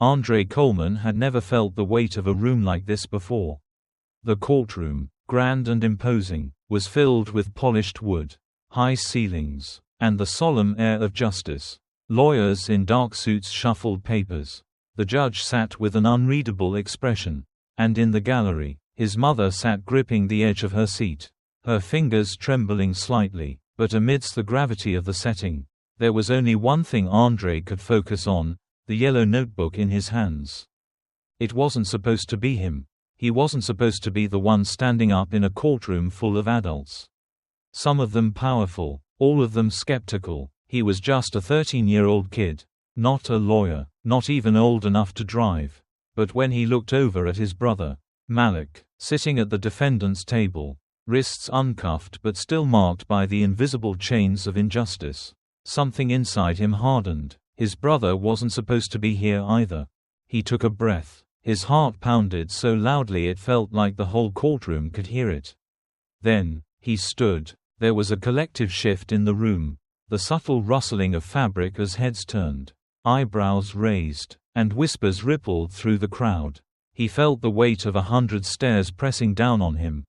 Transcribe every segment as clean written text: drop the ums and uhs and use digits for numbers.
Andre Coleman had never felt the weight of a room like this before. The courtroom, grand and imposing, was filled with polished wood, high ceilings, and the solemn air of justice. Lawyers in dark suits shuffled papers. The judge sat with an unreadable expression. And in the gallery, his mother sat gripping the edge of her seat, her fingers trembling slightly. But amidst the gravity of the setting, there was only one thing Andre could focus on: the yellow notebook in his hands. It wasn't supposed to be him. He wasn't supposed to be the one standing up in a courtroom full of adults. Some of them powerful, all of them skeptical. He was just a 13-year-old kid, not a lawyer, not even old enough to drive. But when he looked over at his brother, Malik, sitting at the defendant's table, wrists uncuffed but still marked by the invisible chains of injustice, something inside him hardened. His brother wasn't supposed to be here either. He took a breath. His heart pounded so loudly it felt like the whole courtroom could hear it. Then, he stood. There was a collective shift in the room, the subtle rustling of fabric as heads turned, eyebrows raised, and whispers rippled through the crowd. He felt the weight of 100 stares pressing down on him.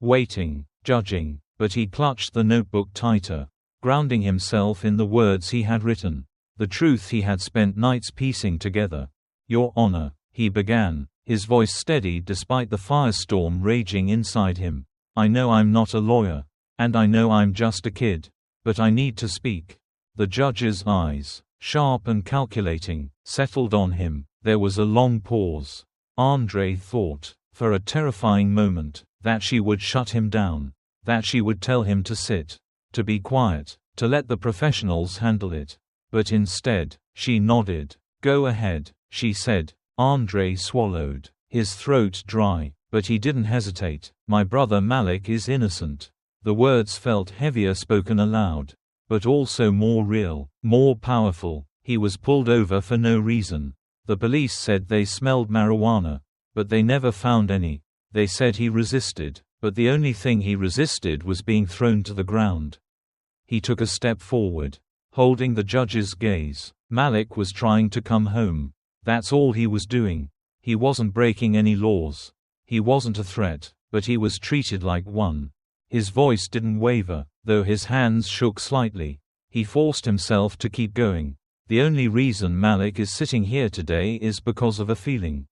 Waiting, judging, but he clutched the notebook tighter, grounding himself in the words he had written, the truth he had spent nights piecing together. "Your Honor," he began, his voice steady despite the firestorm raging inside him. "I know I'm not a lawyer, and I know I'm just a kid, but I need to speak." The judge's eyes, sharp and calculating, settled on him. There was a long pause. Andre thought, for a terrifying moment, that she would shut him down, that she would tell him to sit, to be quiet, to let the professionals handle it. But instead, she nodded. "Go ahead," she said. Andre swallowed, his throat dry, but he didn't hesitate. "My brother Malik is innocent." The words felt heavier spoken aloud, but also more real, more powerful. He was pulled over for no reason. The police said they smelled marijuana, but they never found any. They said he resisted, but the only thing he resisted was being thrown to the ground. He took a step forward, holding the judge's gaze. Malik was trying to come home. That's all he was doing. He wasn't breaking any laws. He wasn't a threat, but he was treated like one. His voice didn't waver, though his hands shook slightly. He forced himself to keep going. The only reason Malik is sitting here today is because of a feeling.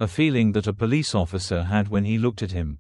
A feeling that a police officer had when he looked at him.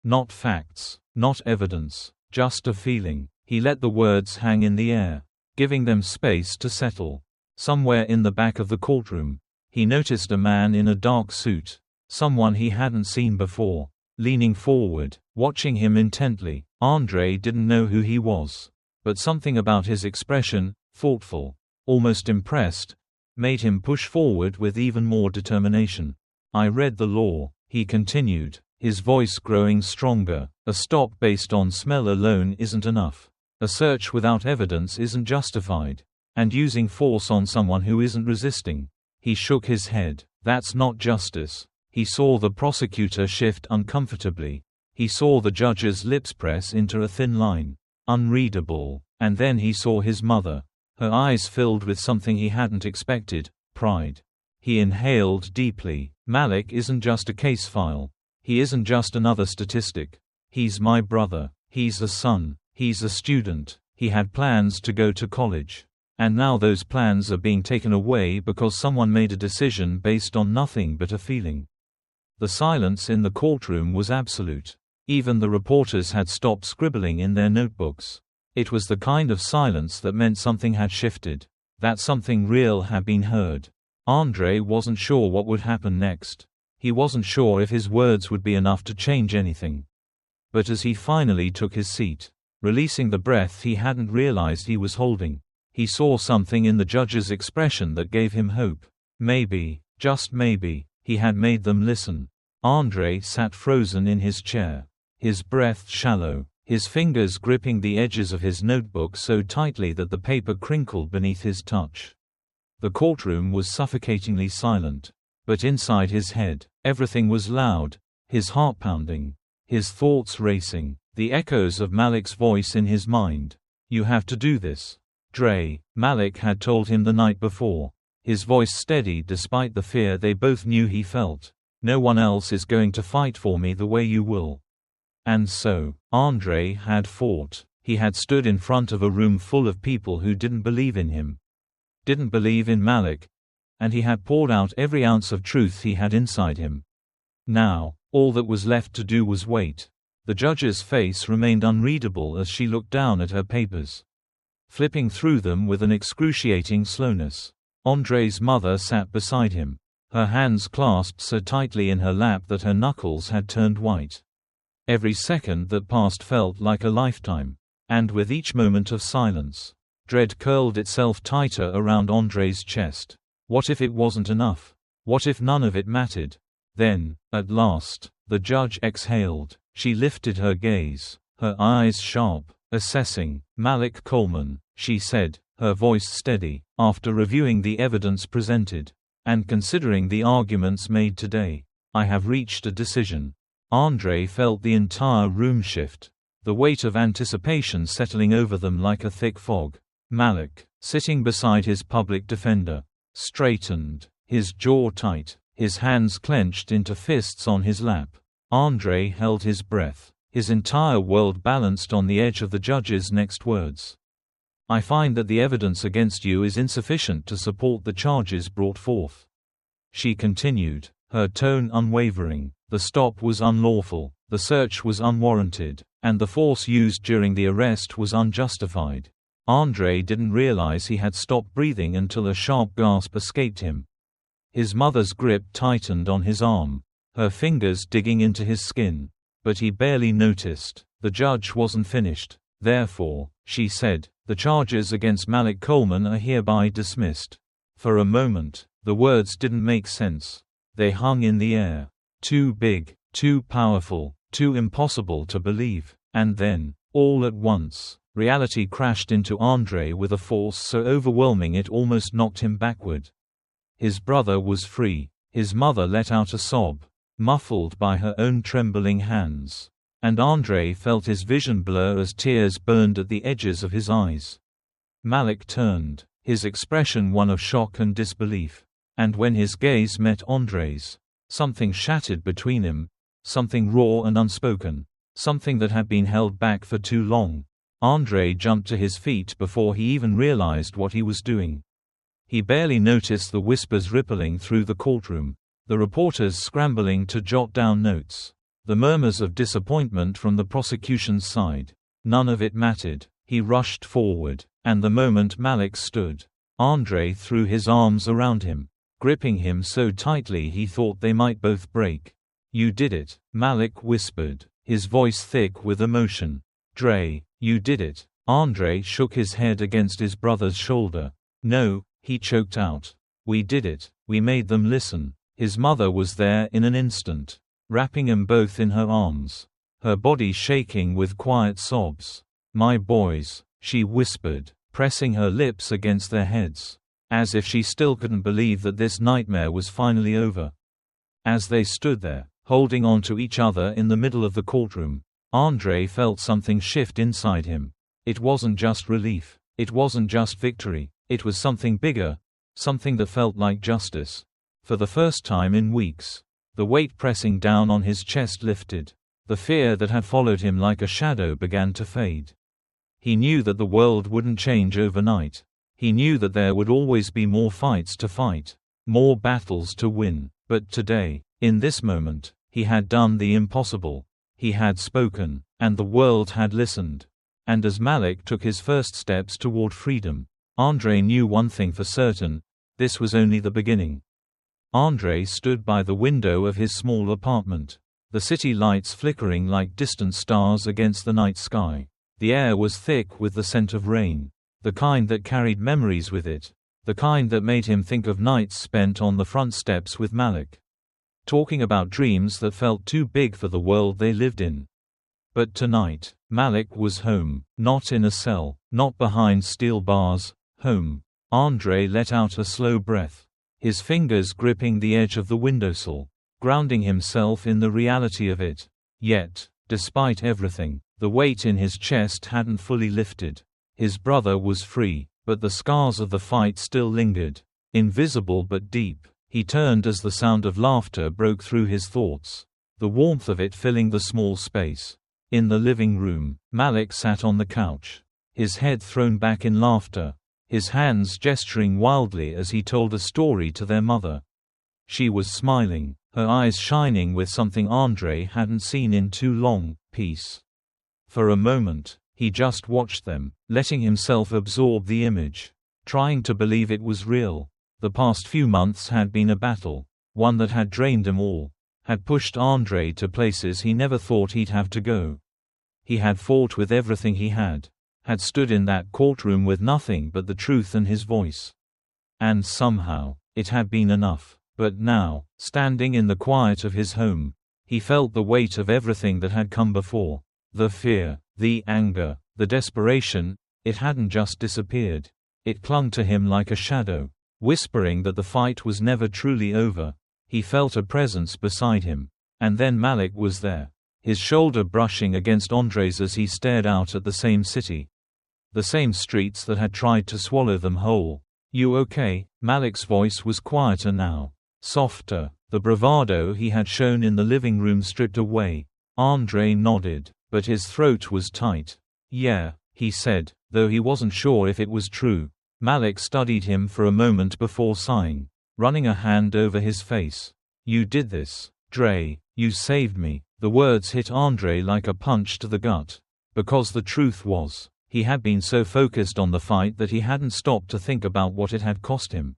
Not facts, not evidence, just a feeling. He let the words hang in the air, giving them space to settle. Somewhere in the back of the courtroom, he noticed a man in a dark suit, someone he hadn't seen before, leaning forward, watching him intently. Andre didn't know who he was, but something about his expression, thoughtful, almost impressed, made him push forward with even more determination. "I read the law," he continued, his voice growing stronger. "A stop based on smell alone isn't enough. A search without evidence isn't justified. And using force on someone who isn't resisting." He shook his head. "That's not justice." He saw the prosecutor shift uncomfortably. He saw the judge's lips press into a thin line, unreadable, and then he saw his mother. Her eyes filled with something he hadn't expected, pride. He inhaled deeply. "Malik isn't just a case file. He isn't just another statistic. He's my brother. He's a son. He's a student. He had plans to go to college. And now those plans are being taken away because someone made a decision based on nothing but a feeling." The silence in the courtroom was absolute. Even the reporters had stopped scribbling in their notebooks. It was the kind of silence that meant something had shifted, that something real had been heard. Andre wasn't sure what would happen next. He wasn't sure if his words would be enough to change anything. But as he finally took his seat, releasing the breath he hadn't realized he was holding, he saw something in the judge's expression that gave him hope. Maybe, just maybe, he had made them listen. Andre sat frozen in his chair, his breath shallow, his fingers gripping the edges of his notebook so tightly that the paper crinkled beneath his touch. The courtroom was suffocatingly silent, but inside his head, everything was loud, his heart pounding, his thoughts racing, the echoes of Malik's voice in his mind. "You have to do this. Dre," Malik had told him the night before. his voice steady despite the fear they both knew he felt. "No one else is going to fight for me the way you will." And so, Andre had fought. He had stood in front of a room full of people who didn't believe in him, didn't believe in Malik, and he had poured out every ounce of truth he had inside him. Now, all that was left to do was wait. The judge's face remained unreadable as she looked down at her papers, flipping through them with an excruciating slowness. Andre's mother sat beside him, her hands clasped so tightly in her lap that her knuckles had turned white. Every second that passed felt like a lifetime. And with each moment of silence, dread curled itself tighter around Andre's chest. What if it wasn't enough? What if none of it mattered? Then, at last, the judge exhaled. She lifted her gaze, her eyes sharp, assessing. "Malik Coleman," she said, her voice steady, "after reviewing the evidence presented, and considering the arguments made today, I have reached a decision." Andre felt the entire room shift, the weight of anticipation settling over them like a thick fog. Malik, sitting beside his public defender, straightened, his jaw tight, his hands clenched into fists on his lap. Andre held his breath, his entire world balanced on the edge of the judge's next words. "I find that the evidence against you is insufficient to support the charges brought forth," she continued, her tone unwavering. "The stop was unlawful, the search was unwarranted, and the force used during the arrest was unjustified." Andre didn't realize he had stopped breathing until a sharp gasp escaped him. His mother's grip tightened on his arm, her fingers digging into his skin. But he barely noticed. The judge wasn't finished. "Therefore," she said, "the charges against Malik Coleman are hereby dismissed." For a moment, the words didn't make sense. They hung in the air. Too big, too powerful, too impossible to believe. And then, all at once, reality crashed into Andre with a force so overwhelming it almost knocked him backward. His brother was free. His mother let out a sob, muffled by her own trembling hands. And Andre felt his vision blur as tears burned at the edges of his eyes. Malik turned, his expression one of shock and disbelief. And when his gaze met Andre's, something shattered between them, something raw and unspoken, something that had been held back for too long. Andre jumped to his feet before he even realized what he was doing. He barely noticed the whispers rippling through the courtroom, the reporters scrambling to jot down notes, the murmurs of disappointment from the prosecution's side. None of it mattered. He rushed forward, and the moment Malik stood, Andre threw his arms around him, gripping him so tightly he thought they might both break. "You did it," Malik whispered, his voice thick with emotion. "Dre, you did it." Andre shook his head against his brother's shoulder. "No," he choked out. "We did it. We made them listen." His mother was there in an instant, wrapping them both in her arms, her body shaking with quiet sobs. "My boys," she whispered, pressing her lips against their heads, as if she still couldn't believe that this nightmare was finally over. As they stood there, holding on to each other in the middle of the courtroom, Andre felt something shift inside him. It wasn't just relief. It wasn't just victory. It was something bigger, something that felt like justice. For the first time in weeks, the weight pressing down on his chest lifted. The fear that had followed him like a shadow began to fade. He knew that the world wouldn't change overnight. He knew that there would always be more fights to fight, more battles to win. But today, in this moment, he had done the impossible. He had spoken, and the world had listened. And as Malik took his first steps toward freedom, Andre knew one thing for certain: this was only the beginning. Andre stood by the window of his small apartment, the city lights flickering like distant stars against the night sky. The air was thick with the scent of rain, the kind that carried memories with it, the kind that made him think of nights spent on the front steps with Malik, talking about dreams that felt too big for the world they lived in. But tonight, Malik was home, not in a cell, not behind steel bars, home. Andre let out a slow breath, his fingers gripping the edge of the windowsill, grounding himself in the reality of it. Yet, despite everything, the weight in his chest hadn't fully lifted. His brother was free, but the scars of the fight still lingered. invisible but deep. He turned as the sound of laughter broke through his thoughts, the warmth of it filling the small space. In the living room, Malik sat on the couch, his head thrown back in laughter, his hands gesturing wildly as he told a story to their mother. She was smiling, her eyes shining with something Andre hadn't seen in too long, peace. For a moment, he just watched them, letting himself absorb the image, trying to believe it was real. The past few months had been a battle, one that had drained him all, had pushed Andre to places he never thought he'd have to go. He had fought with everything he had stood in that courtroom with nothing but the truth and his voice. And somehow, it had been enough. But now, standing in the quiet of his home, he felt the weight of everything that had come before. The fear, the anger, the desperation, it hadn't just disappeared. It clung to him like a shadow, whispering that the fight was never truly over. He felt a presence beside him. And then Malik was there, his shoulder brushing against Andre's as he stared out at the same city. The same streets that had tried to swallow them whole. "You okay?" Malik's voice was quieter now, softer, the bravado he had shown in the living room stripped away. Andre nodded, but his throat was tight. "Yeah," he said, though he wasn't sure if it was true. Malik studied him for a moment before sighing, running a hand over his face. "You did this, Dre. You saved me." The words hit Andre like a punch to the gut. Because the truth was, he had been so focused on the fight that he hadn't stopped to think about what it had cost him.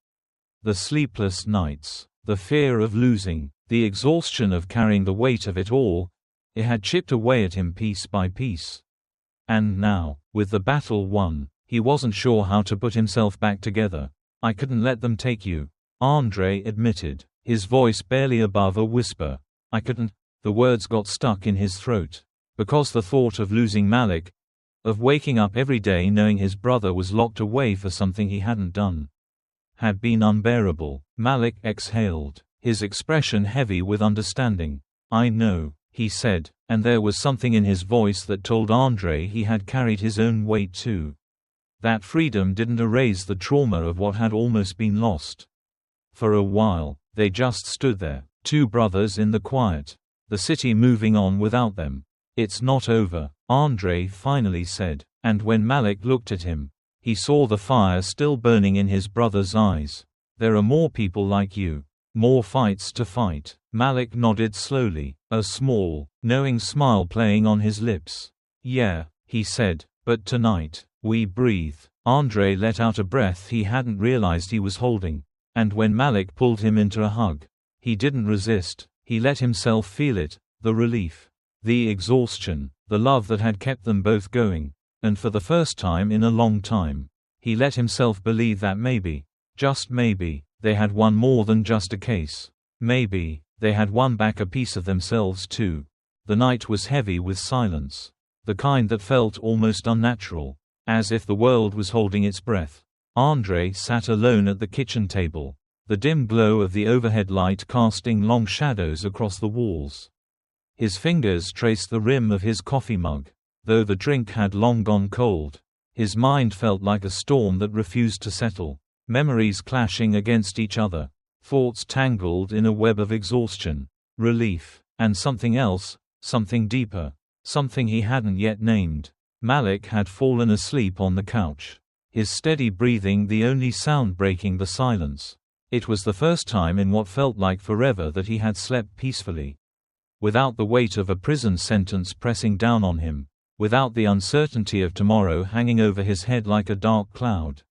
The sleepless nights, the fear of losing, the exhaustion of carrying the weight of it all, it had chipped away at him piece by piece. And now, with the battle won, he wasn't sure how to put himself back together. "I couldn't let them take you," Andre admitted, his voice barely above a whisper. "I couldn't." The words got stuck in his throat. Because the thought of losing Malik, of waking up every day knowing his brother was locked away for something he hadn't done, had been unbearable. Malik exhaled, his expression heavy with understanding. "I know," he said, and there was something in his voice that told Andre he had carried his own weight too. That freedom didn't erase the trauma of what had almost been lost. For a while, they just stood there, two brothers in the quiet, the city moving on without them. "It's not over," Andre finally said, and when Malik looked at him, he saw the fire still burning in his brother's eyes. "There are more people like you. More fights to fight." Malik nodded slowly, a small, knowing smile playing on his lips. "Yeah," he said, "but tonight, we breathe." Andre let out a breath he hadn't realized he was holding. And when Malik pulled him into a hug, he didn't resist, he let himself feel it, the relief, the exhaustion, the love that had kept them both going. And for the first time in a long time, he let himself believe that maybe, just maybe, they had won more than just a case. Maybe, they had won back a piece of themselves too. The night was heavy with silence. The kind that felt almost unnatural, as if the world was holding its breath. Andre sat alone at the kitchen table, the dim glow of the overhead light casting long shadows across the walls. His fingers traced the rim of his coffee mug. Though the drink had long gone cold, his mind felt like a storm that refused to settle. Memories clashing against each other, thoughts tangled in a web of exhaustion, relief, and something else, something deeper, something he hadn't yet named. Malik had fallen asleep on the couch, his steady breathing the only sound breaking the silence. It was the first time in what felt like forever that he had slept peacefully, without the weight of a prison sentence pressing down on him, without the uncertainty of tomorrow hanging over his head like a dark cloud.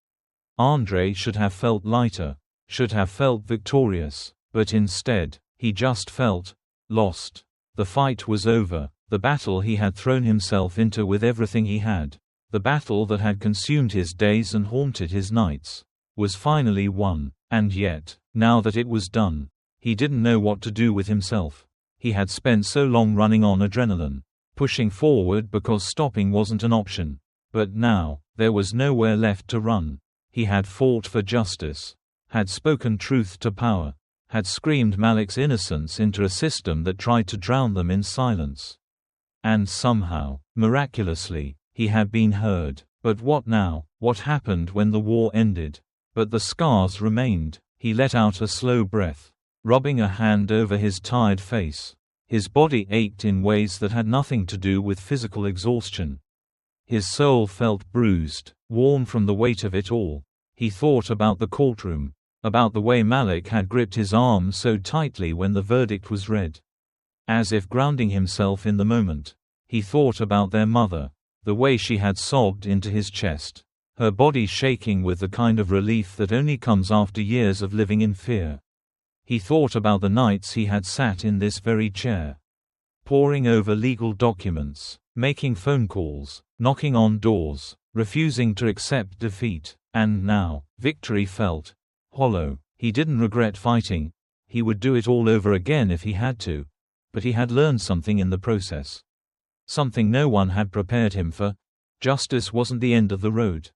Andre should have felt lighter, should have felt victorious, but instead, he just felt lost. The fight was over, the battle he had thrown himself into with everything he had, the battle that had consumed his days and haunted his nights, was finally won. And yet, now that it was done, he didn't know what to do with himself. He had spent so long running on adrenaline, pushing forward because stopping wasn't an option. But now, there was nowhere left to run. He had fought for justice, had spoken truth to power, had screamed Malik's innocence into a system that tried to drown them in silence. And somehow, miraculously, he had been heard. But what now? What happened when the war ended? But the scars remained. He let out a slow breath, rubbing a hand over his tired face. His body ached in ways that had nothing to do with physical exhaustion. His soul felt bruised, worn from the weight of it all. He thought about the courtroom, about the way Malik had gripped his arm so tightly when the verdict was read. As if grounding himself in the moment. He thought about their mother, the way she had sobbed into his chest, her body shaking with the kind of relief that only comes after years of living in fear. He thought about the nights he had sat in this very chair, poring over legal documents, making phone calls, knocking on doors, refusing to accept defeat, and now, victory felt hollow. He didn't regret fighting. He would do it all over again if he had to. But he had learned something in the process. Something no one had prepared him for. Justice wasn't the end of the road.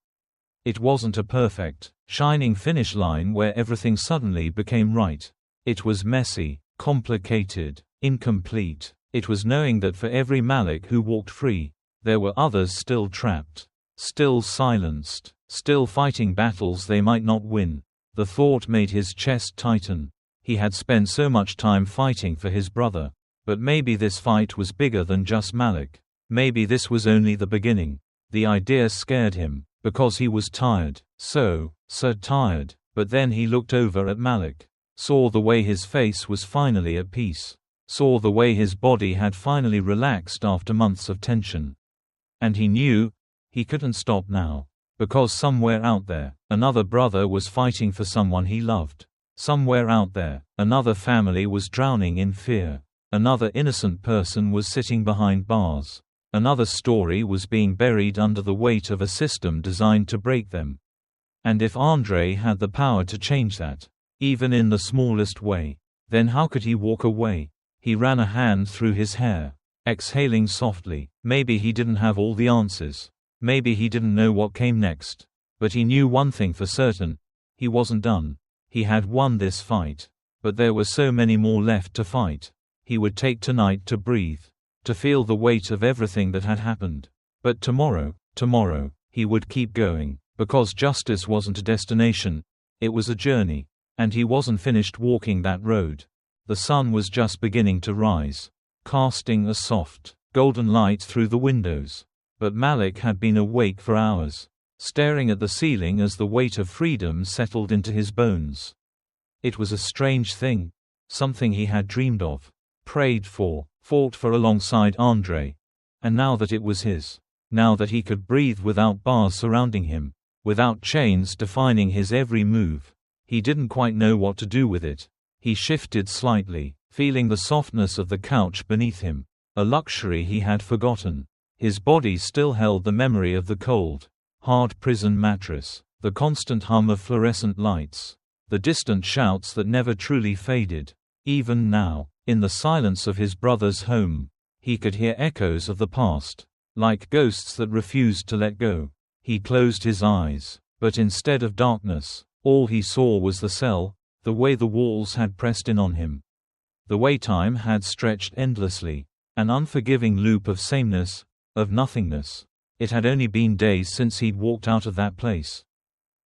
It wasn't a perfect, shining finish line where everything suddenly became right. It was messy, complicated, incomplete. It was knowing that for every Malik who walked free, there were others still trapped, still silenced, still fighting battles they might not win. The thought made his chest tighten. He had spent so much time fighting for his brother. But maybe this fight was bigger than just Malik. Maybe this was only the beginning. The idea scared him, because he was tired, so tired. But then he looked over at Malik, saw the way his face was finally at peace, saw the way his body had finally relaxed after months of tension. And he knew he couldn't stop now, because somewhere out there, another brother was fighting for someone he loved. Somewhere out there, another family was drowning in fear. Another innocent person was sitting behind bars. Another story was being buried under the weight of a system designed to break them. And if Andrei had the power to change that, even in the smallest way, then how could he walk away? He ran a hand through his hair, exhaling softly. Maybe he didn't have all the answers. Maybe he didn't know what came next. But he knew one thing for certain. He wasn't done. He had won this fight. But there were so many more left to fight. He would take tonight to breathe, to feel the weight of everything that had happened. But tomorrow, he would keep going, because justice wasn't a destination, it was a journey. And he wasn't finished walking that road. The sun was just beginning to rise, casting a soft, golden light through the windows. But Malik had been awake for hours, staring at the ceiling as the weight of freedom settled into his bones. It was a strange thing, something he had dreamed of, prayed for, fought for alongside Andrei. And now that it was his, now that he could breathe without bars surrounding him, without chains defining his every move, he didn't quite know what to do with it. He shifted slightly, feeling the softness of the couch beneath him, a luxury he had forgotten. His body still held the memory of the cold, hard prison mattress, the constant hum of fluorescent lights, the distant shouts that never truly faded. Even now, in the silence of his brother's home, he could hear echoes of the past, like ghosts that refused to let go. He closed his eyes, but instead of darkness, all he saw was the cell, the way the walls had pressed in on him, the way time had stretched endlessly, an unforgiving loop of sameness, of nothingness. It had only been days since he'd walked out of that place.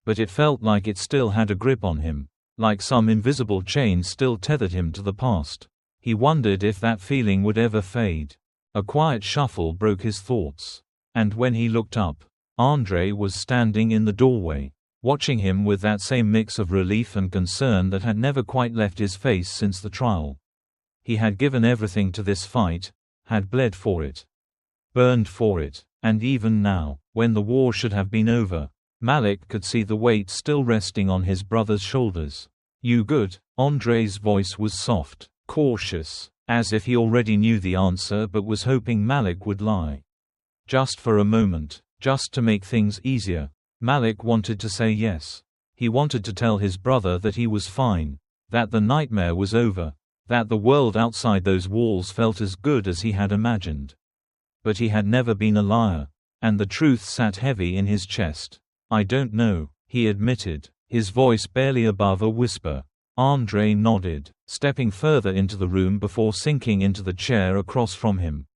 But it felt like it still had a grip on him, like some invisible chain still tethered him to the past. He wondered if that feeling would ever fade. A quiet shuffle broke his thoughts. And when he looked up, Andrei was standing in the doorway, watching him with that same mix of relief and concern that had never quite left his face since the trial. He had given everything to this fight, had bled for it, burned for it, and even now, when the war should have been over, Malik could see the weight still resting on his brother's shoulders. "You good?" Andrei's voice was soft, cautious, as if he already knew the answer but was hoping Malik would lie. Just for a moment, just to make things easier, Malik wanted to say yes. He wanted to tell his brother that he was fine, that the nightmare was over, that the world outside those walls felt as good as he had imagined. But he had never been a liar, and the truth sat heavy in his chest. "I don't know," he admitted, his voice barely above a whisper. Andrei nodded, stepping further into the room before sinking into the chair across from him.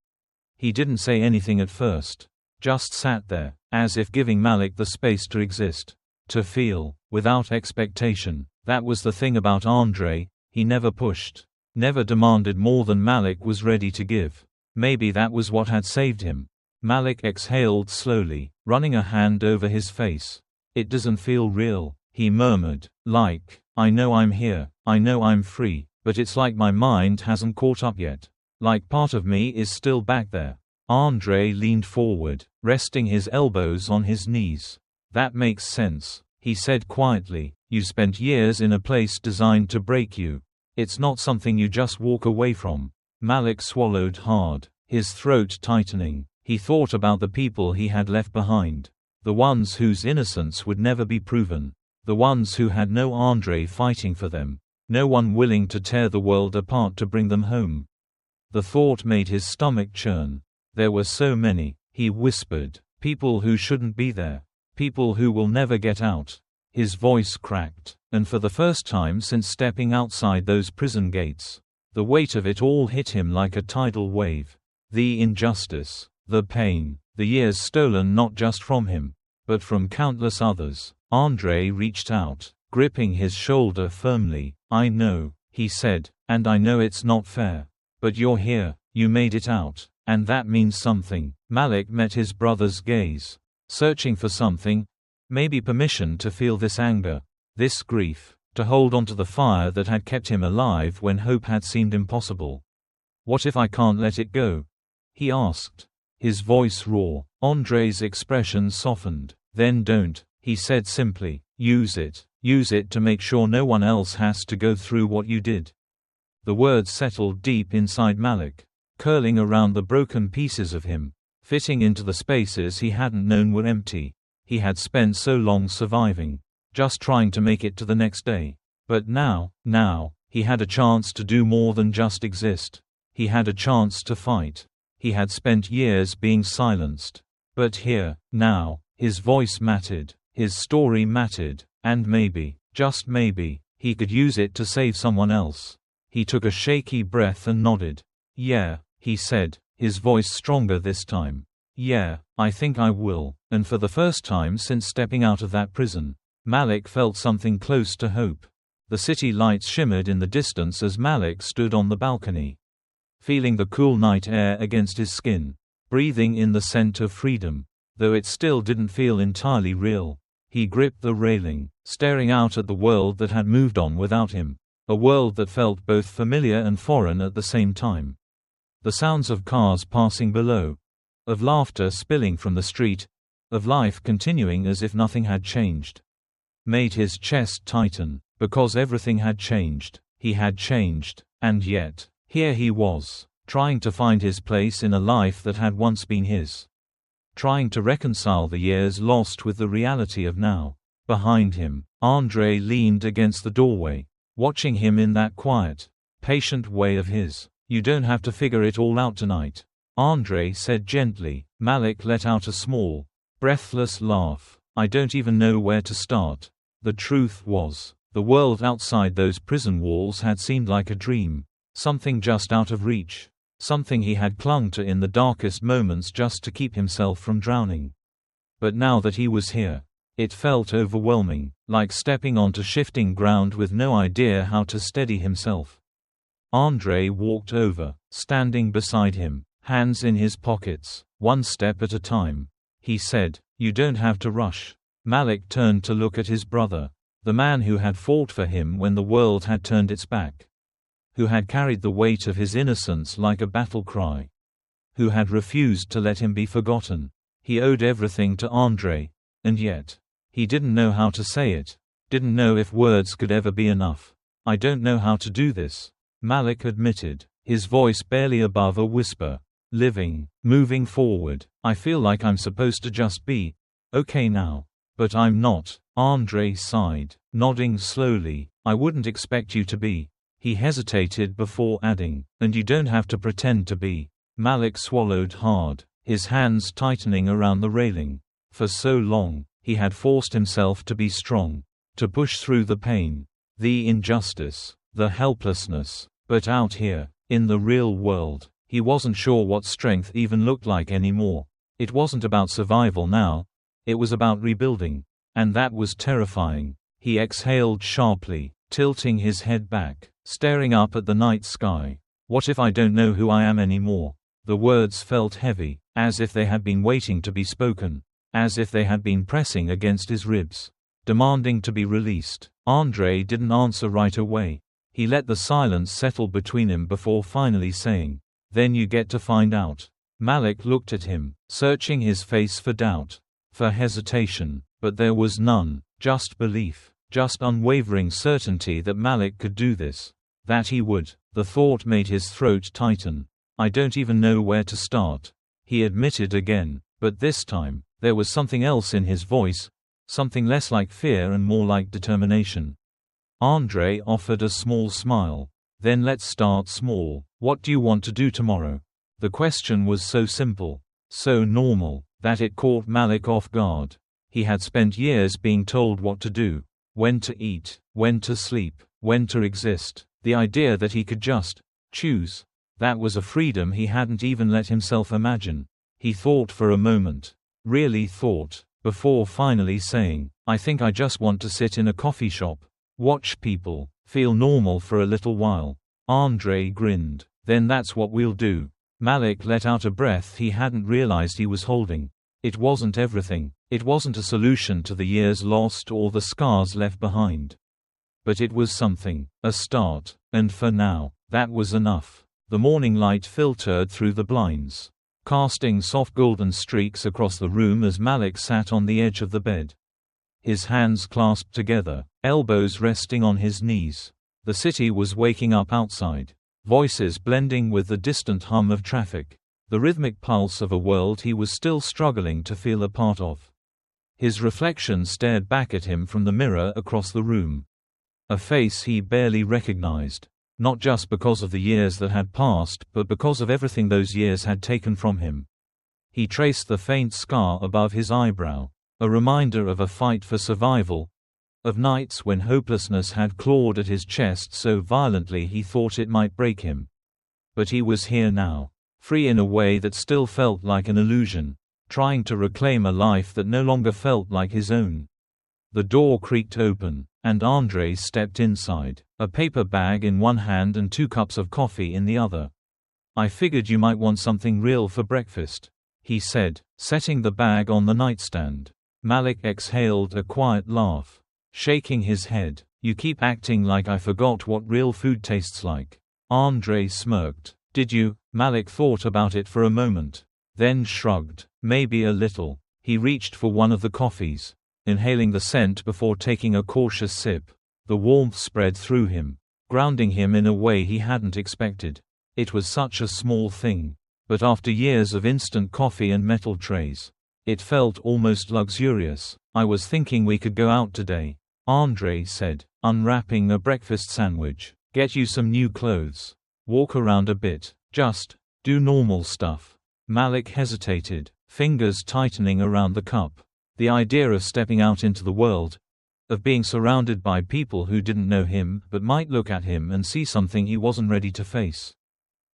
He didn't say anything at first, just sat there, as if giving Malik the space to exist, To feel, without expectation. That was the thing about Andre, he never pushed. Never demanded more than Malik was ready to give. Maybe that was what had saved him. Malik exhaled slowly, running a hand over his face. It doesn't feel real, he murmured. Like, I know I'm here, I know I'm free, but it's like my mind hasn't caught up yet. Like part of me is still back there. Andre leaned forward, resting his elbows on his knees. That makes sense, he said quietly. You spent years in a place designed to break you. It's not something you just walk away from. Malik swallowed hard, his throat tightening. He thought about the people he had left behind. The ones whose innocence would never be proven. The ones who had no Andre fighting for them. No one willing to tear the world apart to bring them home. The thought made his stomach churn. There were so many, he whispered. People who shouldn't be there. People who will never get out. His voice cracked, and for the first time since stepping outside those prison gates, the weight of it all hit him like a tidal wave. The injustice, the pain, the years stolen not just from him, but from countless others. Andre reached out, gripping his shoulder firmly. I know, he said, and I know it's not fair. But you're here, you made it out, and that means something. Malik met his brother's gaze, searching for something. Maybe permission to feel this anger, this grief, to hold onto the fire that had kept him alive when hope had seemed impossible. What if I can't let it go? He asked. His voice raw. Andre's expression softened. Then don't, he said simply. Use it. Use it to make sure no one else has to go through what you did. The words settled deep inside Malik, curling around the broken pieces of him, fitting into the spaces he hadn't known were empty. He had spent so long surviving, just trying to make it to the next day. But now, he had a chance to do more than just exist. He had a chance to fight. He had spent years being silenced. But here, now, his voice mattered, his story mattered, and maybe, just maybe, he could use it to save someone else. He took a shaky breath and nodded. Yeah, he said, his voice stronger this time. Yeah, I think I will. And for the first time since stepping out of that prison, Malik felt something close to hope. The city lights shimmered in the distance as Malik stood on the balcony, feeling the cool night air against his skin, breathing in the scent of freedom. Though it still didn't feel entirely real. He gripped the railing, staring out at the world that had moved on without him, a world that felt both familiar and foreign at the same time. The sounds of cars passing below, of laughter spilling from the street, of life continuing as if nothing had changed, made his chest tighten, because everything had changed. He had changed, and yet, here he was, trying to find his place in a life that had once been his. Trying to reconcile the years lost with the reality of now. Behind him, Andre leaned against the doorway, watching him in that quiet, patient way of his. You don't have to figure it all out tonight, Andre said gently. Malik let out a small, breathless laugh. I don't even know where to start. The truth was, the world outside those prison walls had seemed like a dream, something just out of reach, something he had clung to in the darkest moments just to keep himself from drowning. But now that he was here, it felt overwhelming, like stepping onto shifting ground with no idea how to steady himself. Andre walked over, standing beside him, hands in his pockets. One step at a time, he said. You don't have to rush. Malik turned to look at his brother, the man who had fought for him when the world had turned its back, who had carried the weight of his innocence like a battle cry, who had refused to let him be forgotten. He owed everything to Andre, and yet, he didn't know how to say it, didn't know if words could ever be enough. I don't know how to do this, Malik admitted, his voice barely above a whisper. Living, moving forward. I feel like I'm supposed to just be okay now. But I'm not, Andre sighed, nodding slowly. I wouldn't expect you to be. He hesitated before adding, and you don't have to pretend to be. Malik swallowed hard, his hands tightening around the railing. For so long, he had forced himself to be strong, to push through the pain, the injustice, the helplessness. But out here, in the real world, he wasn't sure what strength even looked like anymore. It wasn't about survival now. It was about rebuilding. And that was terrifying. He exhaled sharply, tilting his head back, staring up at the night sky. What if I don't know who I am anymore? The words felt heavy, as if they had been waiting to be spoken, as if they had been pressing against his ribs, demanding to be released. Andrei didn't answer right away. He let the silence settle between him before finally saying, "Then you get to find out." Malik looked at him, searching his face for doubt, for hesitation, but there was none, just belief, just unwavering certainty that Malik could do this, that he would. The thought made his throat tighten. "I don't even know where to start," he admitted again, but this time, there was something else in his voice, something less like fear and more like determination. Andrei offered a small smile. "Then let's start small. What do you want to do tomorrow?" The question was so simple, so normal, that it caught Malik off guard. He had spent years being told what to do, when to eat, when to sleep, when to exist. The idea that he could just choose, that was a freedom he hadn't even let himself imagine. He thought for a moment, really thought, before finally saying, "I think I just want to sit in a coffee shop, watch people, feel normal for a little while." Andrei grinned. "Then that's what we'll do." Malik let out a breath he hadn't realized he was holding. It wasn't everything. It wasn't a solution to the years lost or the scars left behind. But it was something, a start, and for now, that was enough. The morning light filtered through the blinds, casting soft golden streaks across the room as Malik sat on the edge of the bed. His hands clasped together, elbows resting on his knees. The city was waking up outside, voices blending with the distant hum of traffic, the rhythmic pulse of a world he was still struggling to feel a part of. His reflection stared back at him from the mirror across the room. A face he barely recognized, not just because of the years that had passed, but because of everything those years had taken from him. He traced the faint scar above his eyebrow, a reminder of a fight for survival, of nights when hopelessness had clawed at his chest so violently he thought it might break him. But he was here now, free in a way that still felt like an illusion, trying to reclaim a life that no longer felt like his own. The door creaked open, and Andrei stepped inside, a paper bag in one hand and 2 cups of coffee in the other. "I figured you might want something real for breakfast," he said, setting the bag on the nightstand. Malik exhaled a quiet laugh, shaking his head. "You keep acting like I forgot what real food tastes like." Andrei smirked. "Did you?" Malik thought about it for a moment, then shrugged. "Maybe a little." He reached for one of the coffees, inhaling the scent before taking a cautious sip. The warmth spread through him, grounding him in a way he hadn't expected. It was such a small thing, but after years of instant coffee and metal trays, it felt almost luxurious. "I was thinking we could go out today," Andrei said, unwrapping a breakfast sandwich. "Get you some new clothes. Walk around a bit. Just do normal stuff." Malik hesitated, fingers tightening around the cup. The idea of stepping out into the world, of being surrounded by people who didn't know him but might look at him and see something he wasn't ready to face,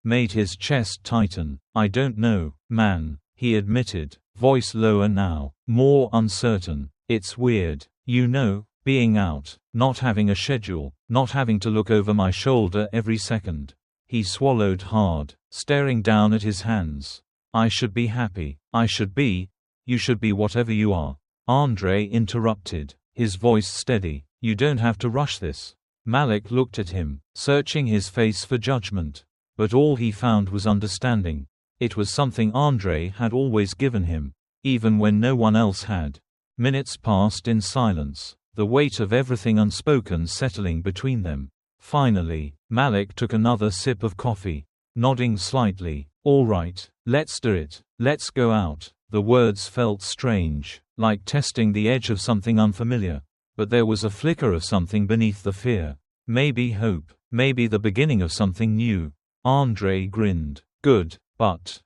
made his chest tighten. "I don't know, man," he admitted, voice lower now, more uncertain. "It's weird. You know, being out, not having a schedule, not having to look over my shoulder every second." He swallowed hard, staring down at his hands. "I should be happy. I should be. You should be whatever you are." Andrei interrupted, his voice steady. "You don't have to rush this." Malik looked at him, searching his face for judgment. But all he found was understanding. It was something Andrei had always given him, even when no one else had. Minutes passed in silence, the weight of everything unspoken settling between them. Finally, Malik took another sip of coffee, nodding slightly. "All right, let's do it. Let's go out." The words felt strange, like testing the edge of something unfamiliar. But there was a flicker of something beneath the fear. Maybe hope, maybe the beginning of something new. Andrei grinned. "Good, but,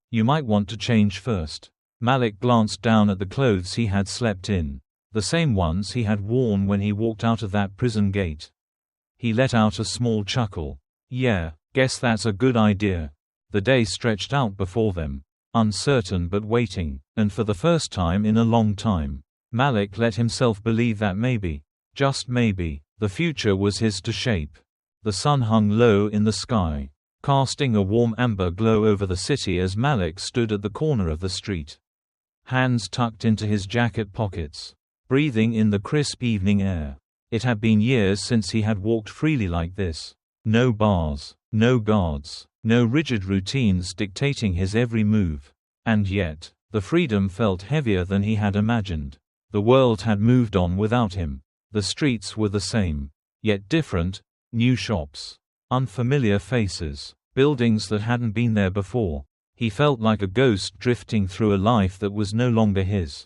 you might want to change first." Malik glanced down at the clothes he had slept in, the same ones he had worn when he walked out of that prison gate. He let out a small chuckle. "Yeah, guess that's a good idea." The day stretched out before them, uncertain but waiting, and for the first time in a long time, Malik let himself believe that maybe, just maybe, the future was his to shape. The sun hung low in the sky, casting a warm amber glow over the city as Malik stood at the corner of the street. Hands tucked into his jacket pockets, breathing in the crisp evening air. It had been years since he had walked freely like this. No bars, no guards, no rigid routines dictating his every move. And yet, the freedom felt heavier than he had imagined. The world had moved on without him. The streets were the same, yet different. New shops, unfamiliar faces, buildings that hadn't been there before. He felt like a ghost drifting through a life that was no longer his.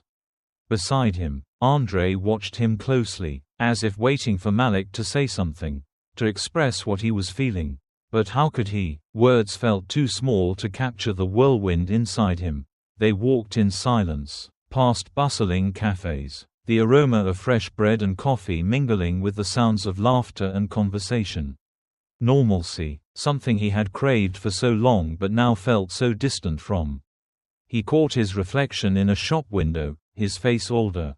Beside him, Andre watched him closely, as if waiting for Malik to say something, to express what he was feeling. But how could he? Words felt too small to capture the whirlwind inside him. They walked in silence, past bustling cafes, the aroma of fresh bread and coffee mingling with the sounds of laughter and conversation. Normalcy, something he had craved for so long but now felt so distant from. He caught his reflection in a shop window, his face older,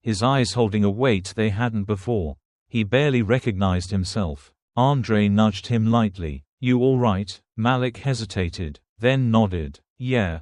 his eyes holding a weight they hadn't before. He barely recognized himself. Andre nudged him lightly. "You all right?" Malik hesitated, then nodded. "Yeah,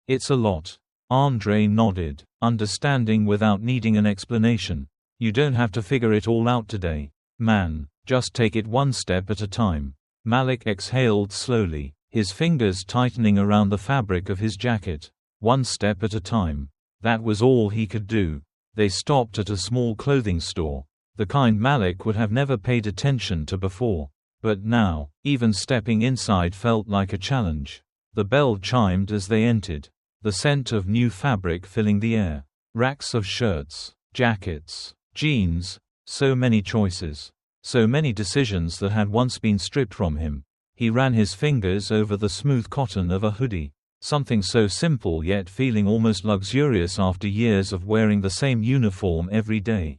it's a lot." Andre nodded, understanding without needing an explanation. "You don't have to figure it all out today, man. Just take it one step at a time." Malik exhaled slowly, his fingers tightening around the fabric of his jacket. One step at a time. That was all he could do. They stopped at a small clothing store, the kind Malik would have never paid attention to before. But now, even stepping inside felt like a challenge. The bell chimed as they entered, the scent of new fabric filling the air. Racks of shirts, jackets, jeans, so many choices. So many decisions that had once been stripped from him. He ran his fingers over the smooth cotton of a hoodie. Something so simple yet feeling almost luxurious after years of wearing the same uniform every day.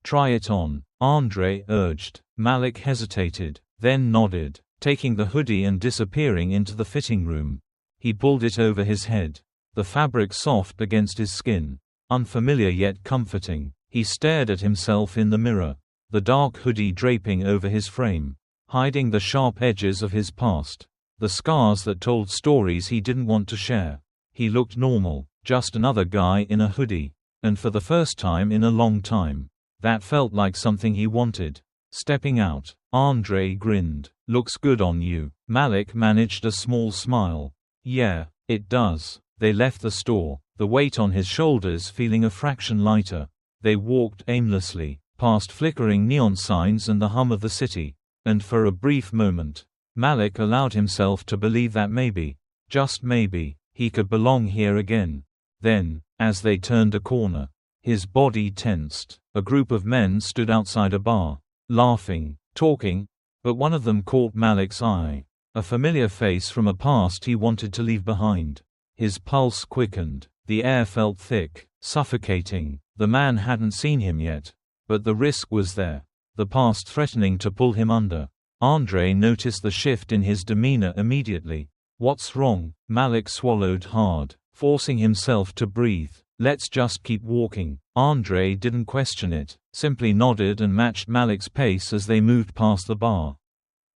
"Try it on," Andre urged. Malik hesitated, then nodded, taking the hoodie and disappearing into the fitting room. He pulled it over his head, the fabric soft against his skin, unfamiliar yet comforting. He stared at himself in the mirror, the dark hoodie draping over his frame, hiding the sharp edges of his past, the scars that told stories he didn't want to share. He looked normal, just another guy in a hoodie, and for the first time in a long time, that felt like something he wanted. Stepping out, Andre grinned. "Looks good on you." Malik managed a small smile. "Yeah, it does." They left the store, the weight on his shoulders feeling a fraction lighter. They walked aimlessly, past flickering neon signs and the hum of the city, and for a brief moment, Malik allowed himself to believe that maybe, just maybe, he could belong here again. Then, as they turned a corner, his body tensed. A group of men stood outside a bar, laughing, talking, but one of them caught Malik's eye, a familiar face from a past he wanted to leave behind. His pulse quickened, the air felt thick, suffocating. The man hadn't seen him yet, but the risk was there, the past threatening to pull him under. Andre noticed the shift in his demeanor immediately. "What's wrong?" Malik swallowed hard, forcing himself to breathe. "Let's just keep walking." Andre didn't question it, simply nodded and matched Malik's pace as they moved past the bar.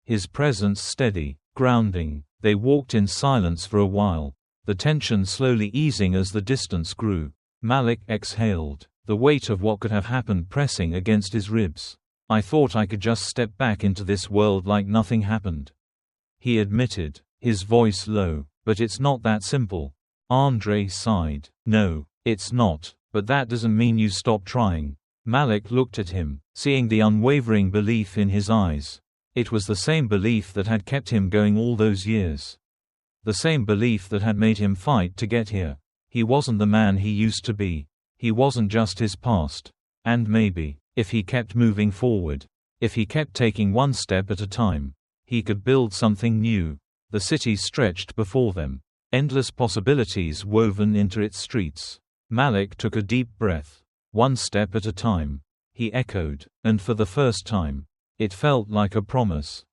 His presence steady, grounding. They walked in silence for a while, the tension slowly easing as the distance grew. Malik exhaled, the weight of what could have happened pressing against his ribs. "I thought I could just step back into this world like nothing happened," he admitted, his voice low. "But it's not that simple." Andre sighed. "No, it's not, but that doesn't mean you stop trying." Malik looked at him, seeing the unwavering belief in his eyes. It was the same belief that had kept him going all those years. The same belief that had made him fight to get here. He wasn't the man he used to be. He wasn't just his past. And maybe, if he kept moving forward, if he kept taking one step at a time, he could build something new. The city stretched before them, endless possibilities woven into its streets. Malik took a deep breath. "One step at a time," he echoed, and for the first time, it felt like a promise.